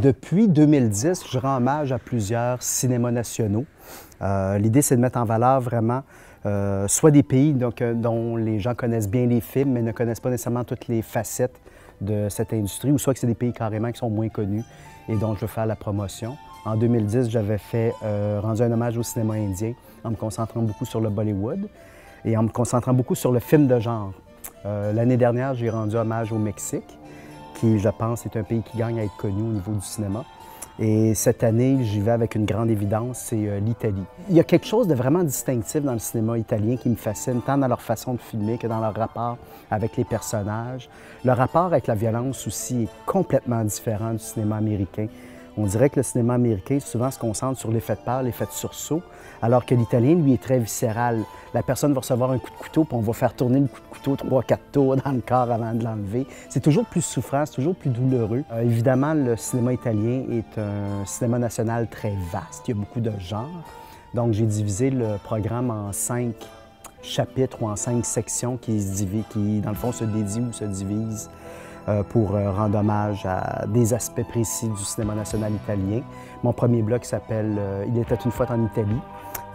Depuis 2010, je rends hommage à plusieurs cinémas nationaux. L'idée, c'est de mettre en valeur vraiment soit des pays dont les gens connaissent bien les films, mais ne connaissent pas nécessairement toutes les facettes de cette industrie, ou soit que c'est des pays carrément qui sont moins connus et dont je veux faire la promotion. En 2010, j'avais rendu un hommage au cinéma indien en me concentrant beaucoup sur le Bollywood et en me concentrant beaucoup sur le film de genre. L'année dernière, j'ai rendu hommage au Mexique, qui, je pense, est un pays qui gagne à être connu au niveau du cinéma. Et cette année, j'y vais avec une grande évidence, c'est l'Italie. Il y a quelque chose de vraiment distinctif dans le cinéma italien qui me fascine, tant dans leur façon de filmer que dans leur rapport avec les personnages. Le rapport avec la violence aussi est complètement différent du cinéma américain. On dirait que le cinéma américain souvent se concentre sur l'effet de peur, l'effet de sursaut, alors que l'italien, lui, est très viscéral. La personne va recevoir un coup de couteau, puis on va faire tourner le coup de couteau 3-4 tours dans le corps avant de l'enlever. C'est toujours plus souffrant, c'est toujours plus douloureux. Évidemment, le cinéma italien est un cinéma national très vaste. Il y a beaucoup de genres. Donc, j'ai divisé le programme en 5 chapitres ou en 5 sections qui, dans le fond, se dédient ou se divisent pour rendre hommage à des aspects précis du cinéma national italien. Mon premier bloc s'appelle « Il était une fois en Italie ».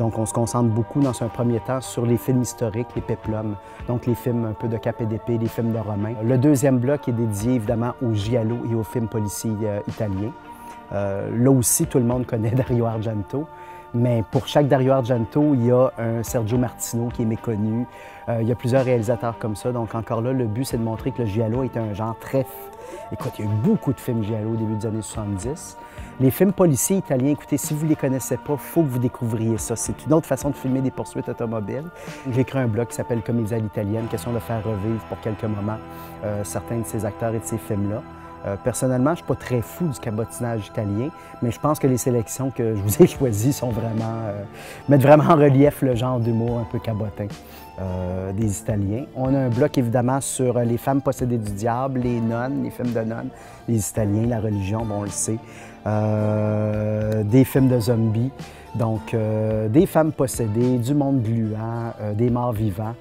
Donc, on se concentre beaucoup dans un premier temps sur les films historiques, les péplums, donc les films un peu de cap et d'épée, les films de Romains. Le deuxième bloc est dédié évidemment aux giallo et aux films policiers italiens. Là aussi, tout le monde connaît Dario Argento. Mais pour chaque Dario Argento, il y a un Sergio Martino qui est méconnu. Il y a plusieurs réalisateurs comme ça. Donc encore là, le but, c'est de montrer que le giallo est un genre très... Écoute, il y a eu beaucoup de films giallo au début des années 70. Les films policiers italiens, écoutez, si vous ne les connaissez pas, il faut que vous découvriez ça. C'est une autre façon de filmer des poursuites automobiles. J'ai écrit un blog qui s'appelle « Comédie à l'italienne », question de faire revivre pour quelques moments certains de ces acteurs et de ces films-là. Personnellement, je ne suis pas très fou du cabotinage italien, mais je pense que les sélections que je vous ai choisies sont mettent vraiment en relief le genre d'humour un peu cabotin des Italiens. On a un bloc évidemment sur les femmes possédées du diable, les nonnes, les films de nonnes, les Italiens, la religion, bon, on le sait. Des films de zombies, donc des femmes possédées, du monde gluant, des morts vivants.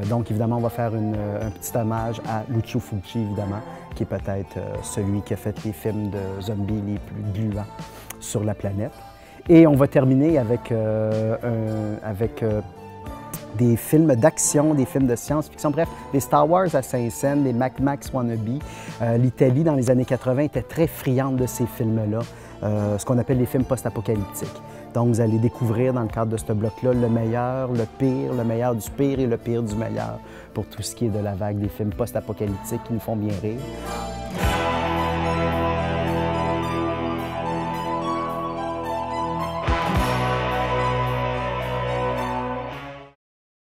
Donc, évidemment, on va faire un petit hommage à Lucio Fulci, évidemment, qui est peut-être celui qui a fait les films de zombies les plus gluants sur la planète. Et on va terminer avec, des films d'action, des films de science-fiction, bref, des Star Wars à Saint-Saëns, des Mad Max wannabe. L'Italie, dans les années 80, était très friande de ces films-là, ce qu'on appelle les films post-apocalyptiques. Donc, vous allez découvrir dans le cadre de ce bloc-là le meilleur, le meilleur du pire et le pire du meilleur pour tout ce qui est de la vague des films post-apocalyptiques qui nous font bien rire.